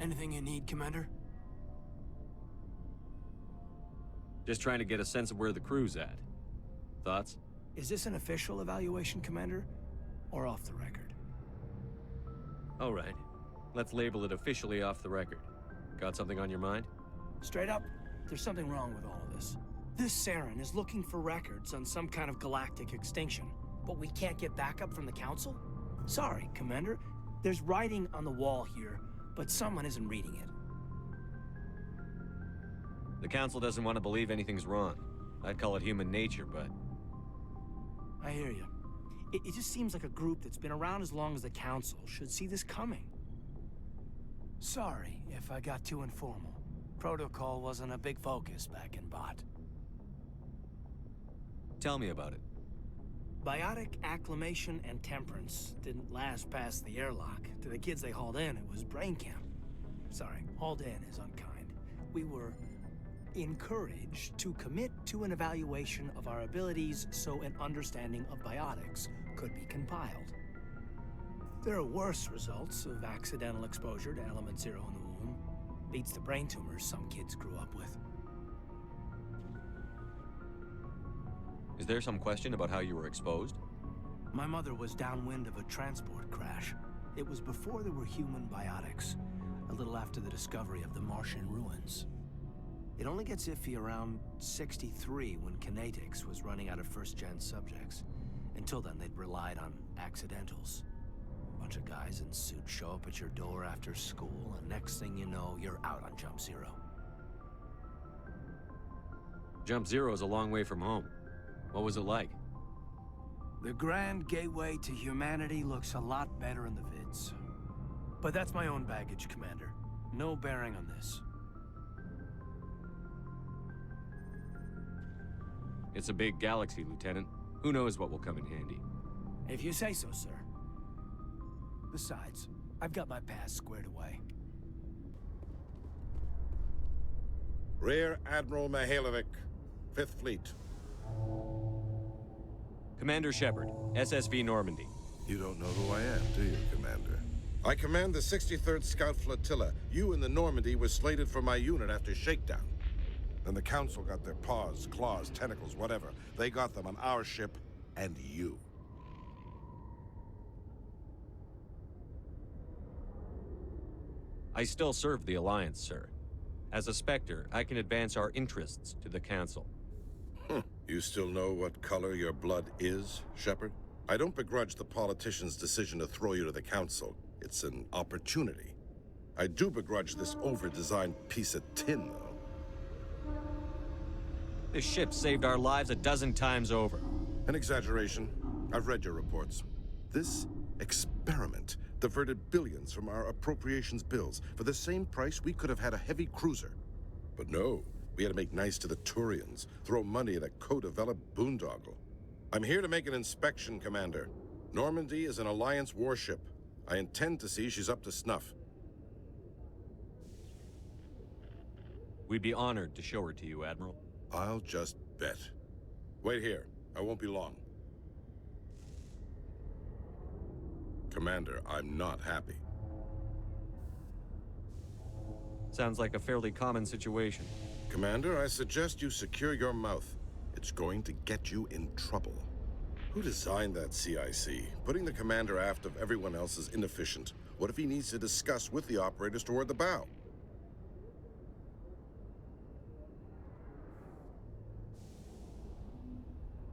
Anything you need, Commander? Just trying to get a sense of where the crew's at. Thoughts? Is this an official evaluation, Commander? Or off the record? All right. Let's label it officially off the record. Got something on your mind? Straight up, there's something wrong with all of this. This Saren is looking for records on some kind of galactic extinction, but we can't get backup from the Council? Sorry, Commander. There's writing on the wall here, but someone isn't reading it. The Council doesn't want to believe anything's wrong. I'd call it human nature, but... I hear you. It just seems like a group that's been around as long as the Council should see this coming. Sorry if I got too informal. Protocol wasn't a big focus back in Bot. Tell me about it. Biotic acclimation and temperance didn't last past the airlock. To the kids they hauled in, it was brain camp. Sorry, hauled in is unkind. We were encouraged to commit to an evaluation of our abilities so an understanding of biotics could be compiled. There are worse results of accidental exposure to Element Zero in the womb. Beats the brain tumors some kids grew up with. Is there some question about how you were exposed? My mother was downwind of a transport crash. It was before there were human biotics, a little after the discovery of the Martian ruins. It only gets iffy around 63 when Kinetics was running out of first-gen subjects. Until then, they'd relied on accidentals. A bunch of guys in suits show up at your door after school, and next thing you know, you're out on Jump Zero. Jump Zero is a long way from home. What was it like? The grand gateway to humanity looks a lot better in the vids. But that's my own baggage, Commander. No bearing on this. It's a big galaxy, Lieutenant. Who knows what will come in handy? If you say so, sir. Besides, I've got my past squared away. Rear Admiral Mihailovic, 5th Fleet. Commander Shepard, SSV Normandy. You don't know who I am, do you, Commander? I command the 63rd Scout Flotilla. You in the Normandy were slated for my unit after shakedown. Then the Council got their paws, claws, tentacles, whatever. They got them on our ship, and you. I still serve the Alliance, sir. As a Spectre, I can advance our interests to the Council. You still know what color your blood is, Shepard? I don't begrudge the politician's decision to throw you to the Council. It's an opportunity. I do begrudge this over-designed piece of tin, though. This ship saved our lives a dozen times over. An exaggeration. I've read your reports. This experiment diverted billions from our appropriations bills. For the same price, we could have had a heavy cruiser. But no, we had to make nice to the Turians, throw money at a co-developed boondoggle. I'm here to make an inspection, Commander. Normandy is an Alliance warship. I intend to see she's up to snuff. We'd be honored to show her to you, Admiral. I'll just bet. Wait here. I won't be long. Commander, I'm not happy. Sounds like a fairly common situation. Commander, I suggest you secure your mouth. It's going to get you in trouble. Who designed that CIC? Putting the commander aft of everyone else is inefficient. What if he needs to discuss with the operators toward the bow?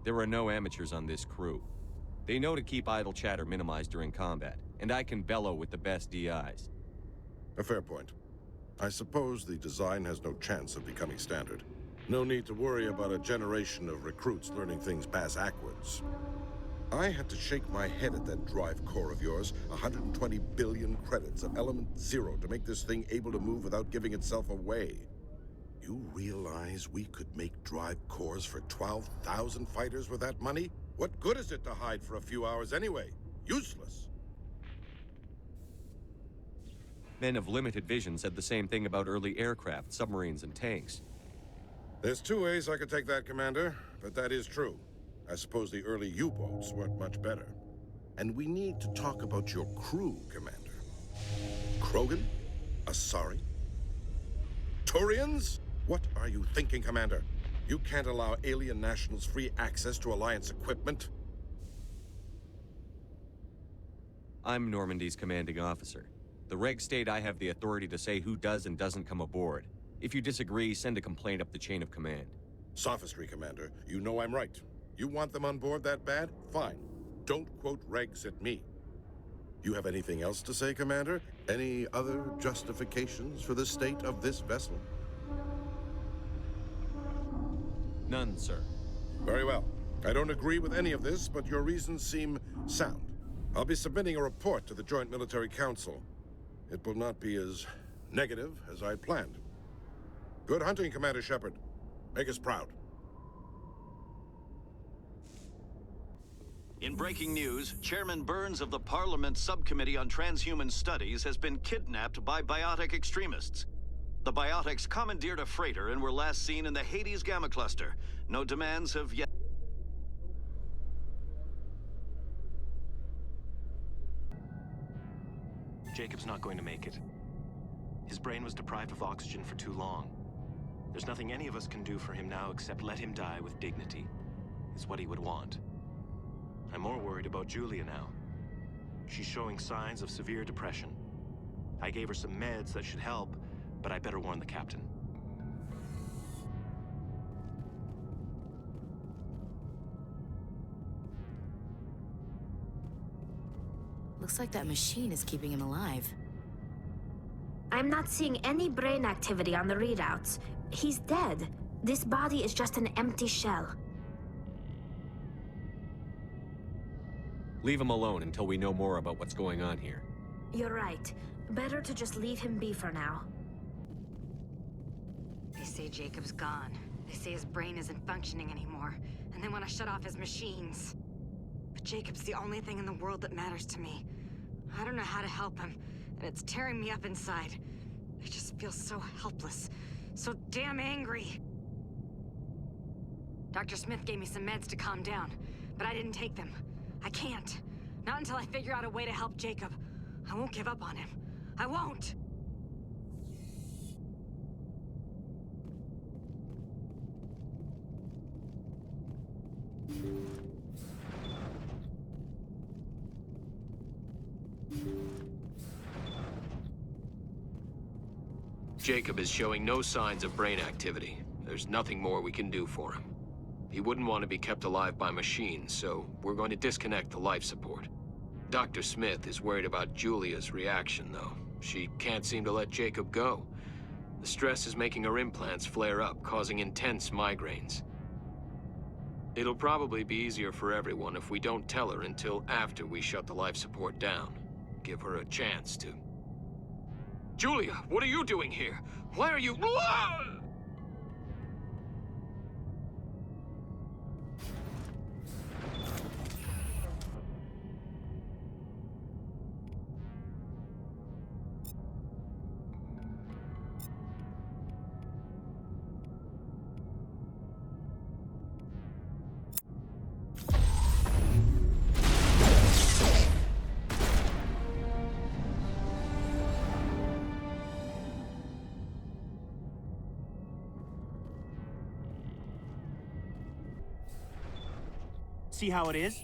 There are no amateurs on this crew. They know to keep idle chatter minimized during combat, and I can bellow with the best DIs. A fair point. I suppose the design has no chance of becoming standard. No need to worry about a generation of recruits learning things bass-ackwards. I had to shake my head at that drive core of yours. 120 billion credits of Element Zero to make this thing able to move without giving itself away. You realize we could make drive cores for 12,000 fighters with that money? What good is it to hide for a few hours anyway? Useless. Men of limited vision said the same thing about early aircraft, submarines, and tanks. There's two ways I could take that, Commander, but that is true. I suppose the early U-boats weren't much better. And we need to talk about your crew, Commander. Krogan? Asari? Turians? What are you thinking, Commander? You can't allow alien nationals free access to Alliance equipment? I'm Normandy's commanding officer. The regs state I have the authority to say who does and doesn't come aboard. If you disagree, send a complaint up the chain of command. Sophistry, Commander. You know I'm right. You want them on board that bad? Fine. Don't quote regs at me. You have anything else to say, Commander? Any other justifications for the state of this vessel? None, sir. Very well. I don't agree with any of this, but your reasons seem sound. I'll be submitting a report to the Joint Military Council. It will not be as negative as I planned. Good hunting, Commander Shepard. Make us proud. In breaking news, Chairman Burns of the Parliament Subcommittee on Transhuman Studies has been kidnapped by biotic extremists. The biotics commandeered a freighter and were last seen in the Hades Gamma Cluster. No demands have yet... Jacob's not going to make it. His brain was deprived of oxygen for too long. There's nothing any of us can do for him now except let him die with dignity. Is what he would want. I'm more worried about Julia now. She's showing signs of severe depression. I gave her some meds that should help, but I better warn the captain. Looks like that machine is keeping him alive. I'm not seeing any brain activity on the readouts. He's dead. This body is just an empty shell. Leave him alone until we know more about what's going on here. You're right. Better to just leave him be for now. They say Jacob's gone. They say his brain isn't functioning anymore, and they want to shut off his machines. But Jacob's the only thing in the world that matters to me. I don't know how to help him, and it's tearing me up inside. I just feel so helpless, so damn angry. Dr. Smith gave me some meds to calm down, but I didn't take them. I can't. Not until I figure out a way to help Jacob. I won't give up on him. I won't! Jacob is showing no signs of brain activity. There's nothing more we can do for him. He wouldn't want to be kept alive by machines, so we're going to disconnect the life support. Dr. Smith is worried about Julia's reaction, though. She can't seem to let Jacob go. The stress is making her implants flare up, causing intense migraines. It'll probably be easier for everyone if we don't tell her until after we shut the life support down. Give her a chance to... Julia, what are you doing here? Why are you... See how it is?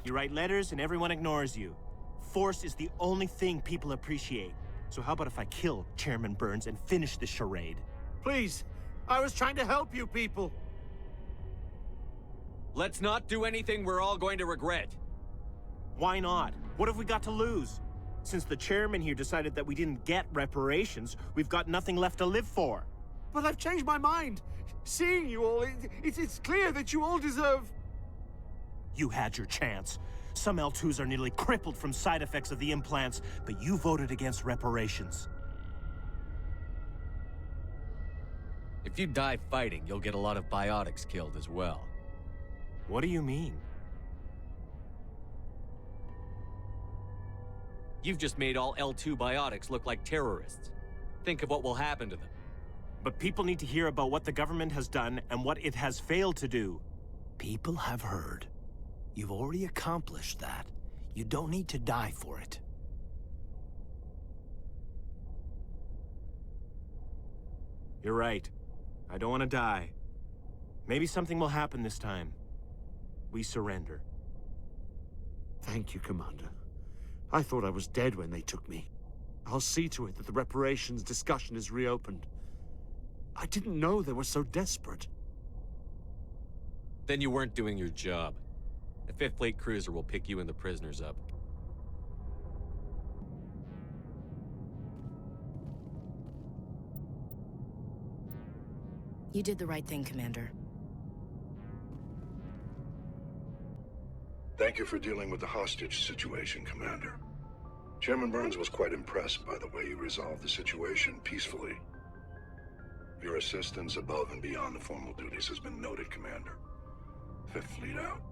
You write letters and everyone ignores you. Force is the only thing people appreciate. So how about if I kill Chairman Burns and finish this charade? Please, I was trying to help you people. Let's not do anything we're all going to regret. Why not? What have we got to lose? Since the chairman here decided that we didn't get reparations, we've got nothing left to live for. But I've changed my mind. Seeing you all, it's clear that you all deserve... You had your chance. Some L2s are nearly crippled from side effects of the implants, but you voted against reparations. If you die fighting, you'll get a lot of biotics killed as well. What do you mean? You've just made all L2 biotics look like terrorists. Think of what will happen to them. But people need to hear about what the government has done and what it has failed to do. People have heard. You've already accomplished that. You don't need to die for it. You're right. I don't want to die. Maybe something will happen this time. We surrender. Thank you, Commander. I thought I was dead when they took me. I'll see to it that the reparations discussion is reopened. I didn't know they were so desperate. Then you weren't doing your job. The 5th Fleet cruiser will pick you and the prisoners up. You did the right thing, Commander. Thank you for dealing with the hostage situation, Commander. Chairman Burns was quite impressed by the way you resolved the situation peacefully. Your assistance above and beyond the formal duties has been noted, Commander. 5th Fleet out.